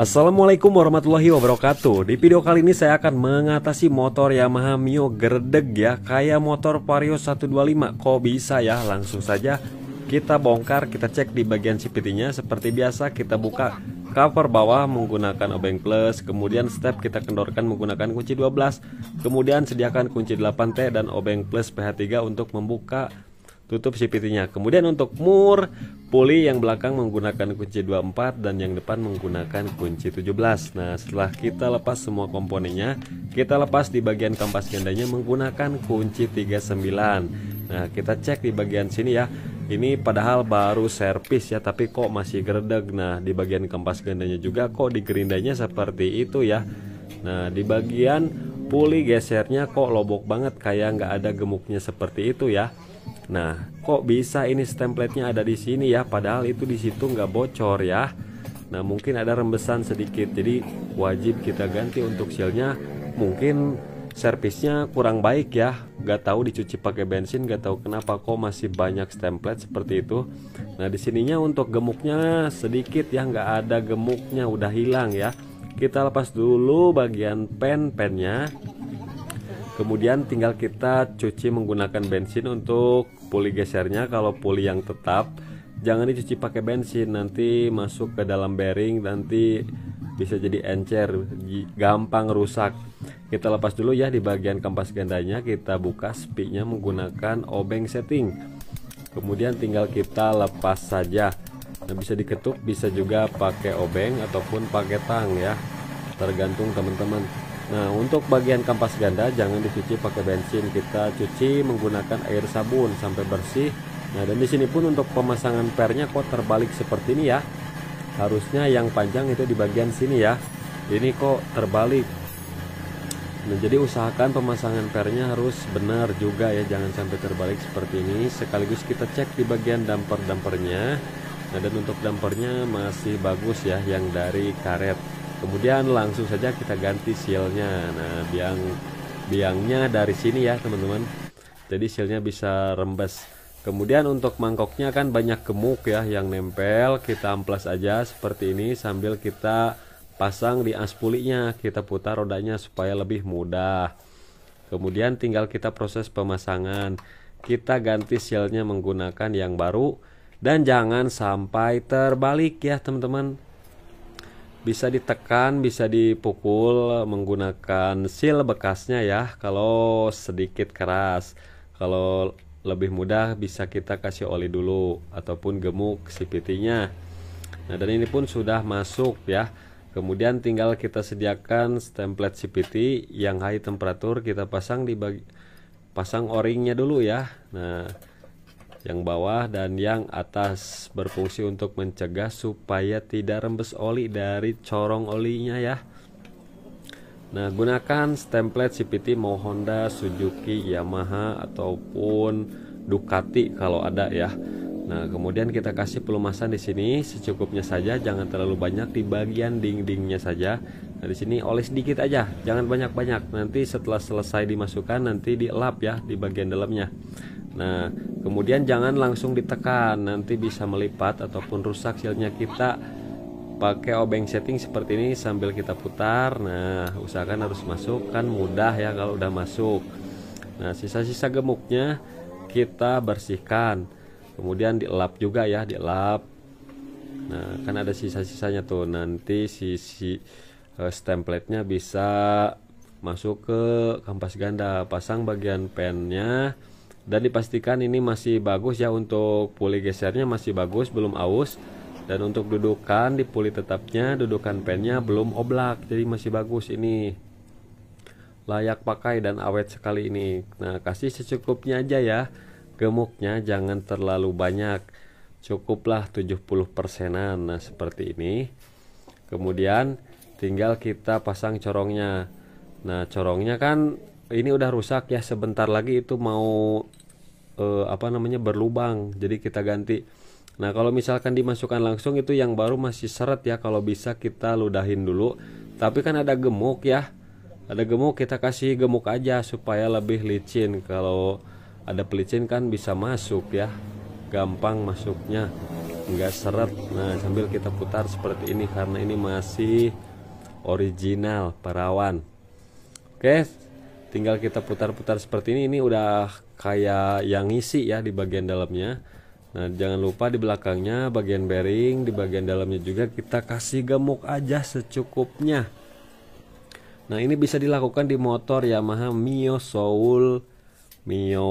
Assalamualaikum warahmatullahi wabarakatuh. Di video kali ini saya akan mengatasi motor Yamaha Mio gerdeg ya, kayak motor Vario 125. Kok bisa ya? Langsung saja kita bongkar, kita cek di bagian CVT-nya. Seperti biasa kita buka cover bawah menggunakan obeng plus, kemudian step kita kendorkan menggunakan kunci 12, kemudian sediakan kunci 8T dan obeng plus PH3 untuk membuka tutup CVT-nya. Kemudian untuk mur puli yang belakang menggunakan kunci 24 dan yang depan menggunakan kunci 17. Nah, setelah kita lepas semua komponennya, kita lepas di bagian kampas gandanya menggunakan kunci 39. Nah, kita cek di bagian sini ya. Ini padahal baru servis ya, tapi kok masih gerdeg. Nah, di bagian kampas gandanya juga kok di gerindanya seperti itu ya. Nah, di bagian puli gesernya kok lobok banget, kayak nggak ada gemuknya seperti itu ya. Nah, kok bisa ini stempletnya ada di sini ya, padahal itu di situ nggak bocor ya. Nah, mungkin ada rembesan sedikit, jadi wajib kita ganti untuk sealnya. Mungkin servisnya kurang baik ya, nggak tahu dicuci pakai bensin, nggak tahu kenapa kok masih banyak stemplet seperti itu. Nah, di sininya untuk gemuknya sedikit ya, nggak ada gemuknya, udah hilang ya. Kita lepas dulu bagian pennya. Kemudian tinggal kita cuci menggunakan bensin untuk puli gesernya. Kalau puli yang tetap jangan dicuci pakai bensin, nanti masuk ke dalam bearing, nanti bisa jadi encer, gampang rusak. Kita lepas dulu ya di bagian kampas gandanya, kita buka spiknya menggunakan obeng setting. Kemudian tinggal kita lepas saja. Nah, bisa diketuk, bisa juga pakai obeng ataupun pakai tang ya, tergantung teman-teman. Nah, untuk bagian kampas ganda jangan dicuci pakai bensin, kita cuci menggunakan air sabun sampai bersih. Nah, dan di sini pun untuk pemasangan pernya kok terbalik seperti ini ya. Harusnya yang panjang itu di bagian sini ya. Ini kok terbalik. Nah, jadi usahakan pemasangan pernya harus benar juga ya, jangan sampai terbalik seperti ini. Sekaligus kita cek di bagian dampernya. Nah, dan untuk dampernya masih bagus ya, yang dari karet. Kemudian langsung saja kita ganti sealnya. Nah, biangnya dari sini ya teman-teman, jadi sealnya bisa rembes. Kemudian untuk mangkoknya kan banyak gemuk ya yang nempel, kita amplas aja seperti ini sambil kita pasang di as pulinya. Kita putar rodanya supaya lebih mudah. Kemudian tinggal kita proses pemasangan, kita ganti sealnya menggunakan yang baru, dan jangan sampai terbalik ya teman-teman. Bisa ditekan, bisa dipukul menggunakan seal bekasnya ya, kalau sedikit keras. Kalau lebih mudah bisa kita kasih oli dulu ataupun gemuk CVT-nya. Nah, dan ini pun sudah masuk ya. Kemudian tinggal kita sediakan stemplet CVT yang high temperatur, kita pasang di pasang o-ringnya dulu ya. Nah, yang bawah dan yang atas berfungsi untuk mencegah supaya tidak rembes oli dari corong olinya ya. Nah, gunakan stemplet CVT mau Honda, Suzuki, Yamaha ataupun Ducati kalau ada ya. Nah, kemudian kita kasih pelumasan di sini secukupnya saja, jangan terlalu banyak di bagian dindingnya saja. Nah, di sini oles sedikit aja, jangan banyak-banyak. Nanti setelah selesai dimasukkan nanti dielap ya di bagian dalamnya. Nah, kemudian jangan langsung ditekan, nanti bisa melipat ataupun rusak sealnya. Kita pakai obeng setting seperti ini sambil kita putar. Nah, usahakan harus masuk, kan mudah ya kalau udah masuk. Nah, sisa-sisa gemuknya kita bersihkan, kemudian dielap juga ya, dielap. Nah, kan ada sisa-sisanya tuh, nanti sisi stempletnya bisa masuk ke kampas ganda. Pasang bagian pennya dan dipastikan ini masih bagus ya, untuk puli gesernya masih bagus, belum aus. Dan untuk dudukan di puli tetapnya, dudukan pennya belum oblak, jadi masih bagus, ini layak pakai dan awet sekali ini. Nah, kasih secukupnya aja ya, gemuknya jangan terlalu banyak, cukuplah 70%-an. Nah, seperti ini. Kemudian tinggal kita pasang corongnya. Nah, corongnya kan ini udah rusak ya, sebentar lagi itu mau berlubang, jadi kita ganti. Nah, kalau misalkan dimasukkan langsung itu yang baru masih seret ya, kalau bisa kita ludahin dulu. Tapi kan ada gemuk ya, ada gemuk, kita kasih gemuk aja supaya lebih licin. Kalau ada pelicin kan bisa masuk ya, gampang masuknya. nggak seret. Nah sambil kita putar seperti ini karena ini masih original perawan. Oke, tinggal kita putar-putar seperti ini. Ini udah kayak yang ngisi ya di bagian dalamnya. Nah jangan lupa di belakangnya bagian bearing, di bagian dalamnya juga kita kasih gemuk aja secukupnya. Nah ini bisa dilakukan di motor Yamaha Mio Soul, Mio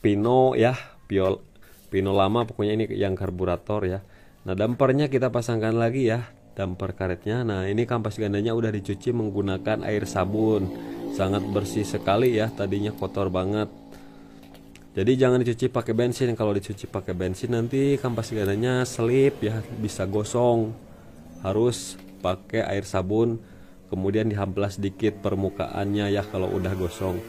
Pino ya, Pino lama pokoknya, ini yang karburator ya. Nah dampernya kita pasangkan lagi ya, damper karetnya. Nah ini kampas gandanya udah dicuci menggunakan air sabun, sangat bersih sekali ya, tadinya kotor banget. Jadi jangan dicuci pakai bensin. Kalau dicuci pakai bensin nanti kampas gandanya selip ya, bisa gosong. Harus pakai air sabun, kemudian dihamplas sedikit permukaannya ya kalau udah gosong.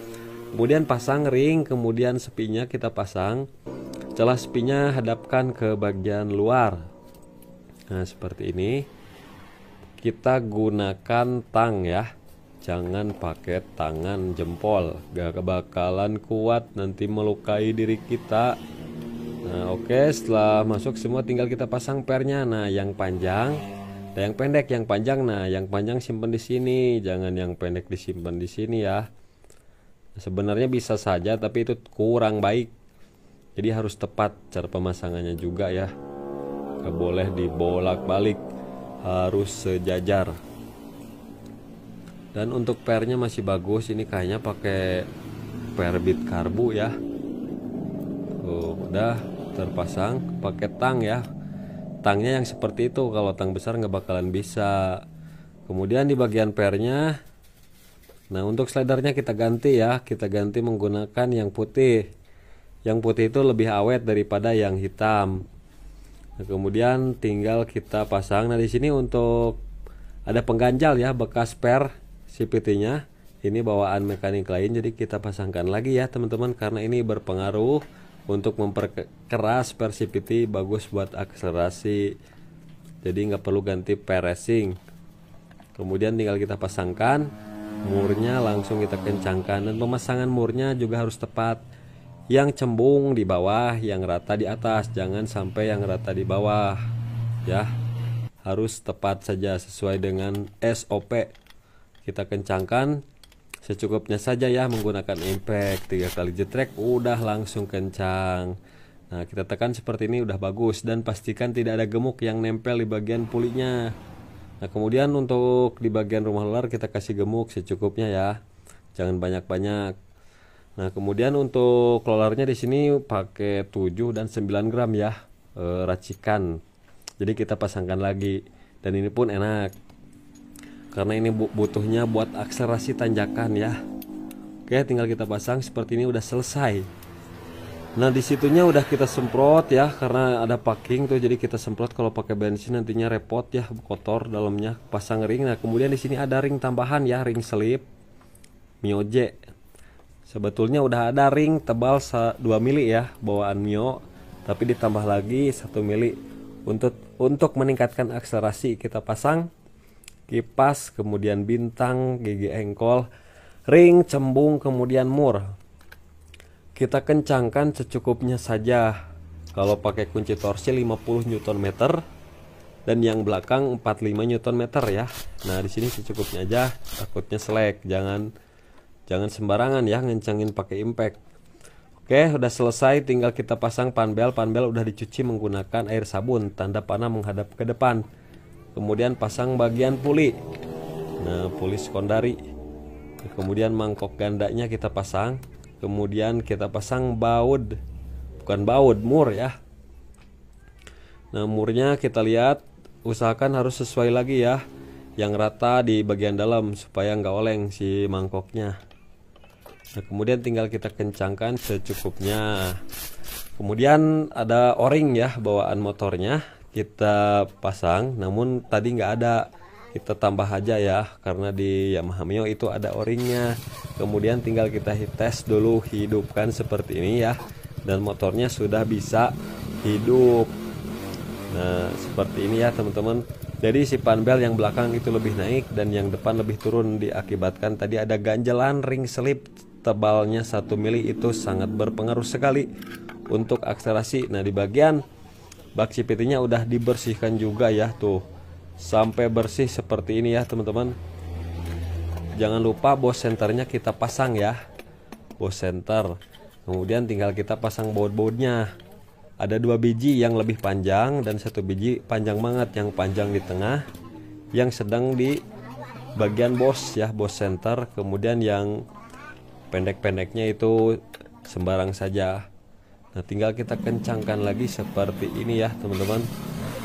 Kemudian pasang ring, kemudian sepinya kita pasang. Celah sepinya hadapkan ke bagian luar. Nah seperti ini. Kita gunakan tang ya, jangan pakai tangan jempol, gak bakalan kuat, nanti melukai diri kita. Nah oke, setelah masuk semua tinggal kita pasang pernya. Nah yang panjang, nah yang pendek, yang panjang. Nah yang panjang simpan di sini, jangan yang pendek disimpan di sini ya. Sebenarnya bisa saja tapi itu kurang baik, jadi harus tepat cara pemasangannya juga ya, gak boleh dibolak-balik, harus sejajar. Dan untuk pernya masih bagus, ini kayaknya pakai per bit karbu ya. Udah terpasang pakai tang ya, tangnya yang seperti itu, kalau tang besar nggak bakalan bisa. Kemudian di bagian pernya, nah untuk slidernya kita ganti ya, kita ganti menggunakan yang putih. Yang putih itu lebih awet daripada yang hitam. Nah, kemudian tinggal kita pasang. Nah di sini untuk ada pengganjal ya, bekas per CVT-nya. Ini bawaan mekanik lain, jadi kita pasangkan lagi ya teman-teman, karena ini berpengaruh untuk memperkeras per CVT, bagus buat akselerasi. Jadi nggak perlu ganti per racing. Kemudian tinggal kita pasangkan murnya, langsung kita kencangkan, dan pemasangan murnya juga harus tepat. Yang cembung di bawah, yang rata di atas, jangan sampai yang rata di bawah ya. Harus tepat saja sesuai dengan SOP. Kita kencangkan secukupnya saja ya, menggunakan impact 3 kali jetrek udah langsung kencang. Nah kita tekan seperti ini udah bagus, dan pastikan tidak ada gemuk yang nempel di bagian pulinya. Nah kemudian untuk di bagian rumah ular kita kasih gemuk secukupnya ya, jangan banyak-banyak. Nah kemudian untuk rollernya di sini pakai 7 dan 9 gram ya, racikan. Jadi kita pasangkan lagi, dan ini pun enak karena ini butuhnya buat akselerasi tanjakan ya. Oke, tinggal kita pasang seperti ini udah selesai. Nah disitunya udah kita semprot ya, karena ada packing tuh, jadi kita semprot. Kalau pakai bensin nantinya repot ya, kotor dalamnya. Pasang ring. Nah kemudian di sini ada ring tambahan ya, ring selip Mio J. Sebetulnya udah ada ring tebal 2 mili ya bawaan Mio, tapi ditambah lagi 1 mili untuk meningkatkan akselerasi. Kita pasang kipas, kemudian bintang, gigi engkol, ring, cembung, kemudian mur. Kita kencangkan secukupnya saja. Kalau pakai kunci torsi 50 Nm dan yang belakang 45 Nm ya. Nah di sini secukupnya aja, takutnya selek. Jangan sembarangan ya ngencangin pakai impact. Oke, udah selesai, tinggal kita pasang panbel. Panbel udah dicuci menggunakan air sabun, tanda panah menghadap ke depan. Kemudian pasang bagian puli. Nah, puli sekondari. Kemudian mangkok gandanya kita pasang. Kemudian kita pasang baut. Bukan baut, mur ya. Nah, murnya kita lihat, usahakan harus sesuai lagi ya, yang rata di bagian dalam supaya nggak oleng si mangkoknya. Nah kemudian tinggal kita kencangkan secukupnya. Kemudian ada o-ring ya bawaan motornya, kita pasang, namun tadi nggak ada, kita tambah aja ya, karena di Yamaha Mio itu ada o-ringnya. Kemudian tinggal kita tes dulu, hidupkan seperti ini ya, dan motornya sudah bisa hidup. Nah seperti ini ya teman-teman. Jadi si panbel yang belakang itu lebih naik dan yang depan lebih turun, diakibatkan tadi ada ganjalan ring selip tebalnya 1 mili, itu sangat berpengaruh sekali untuk akselerasi. Nah di bagian Bak CVT-nya udah dibersihkan juga ya, tuh sampai bersih seperti ini ya teman-teman. Jangan lupa bos senternya kita pasang ya, bos center. Kemudian tinggal kita pasang baut-bautnya. Ada 2 biji yang lebih panjang dan 1 biji panjang banget, yang panjang di tengah, yang sedang di bagian bos ya, bos center. Kemudian yang pendek-pendeknya itu sembarang saja. Nah, tinggal kita kencangkan lagi seperti ini ya teman-teman.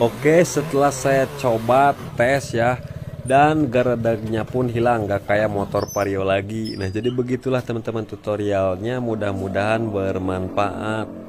Oke, setelah saya coba tes ya, dan geredegnya pun hilang, gak kayak motor Vario lagi. Nah, jadi begitulah teman-teman tutorialnya, mudah-mudahan bermanfaat.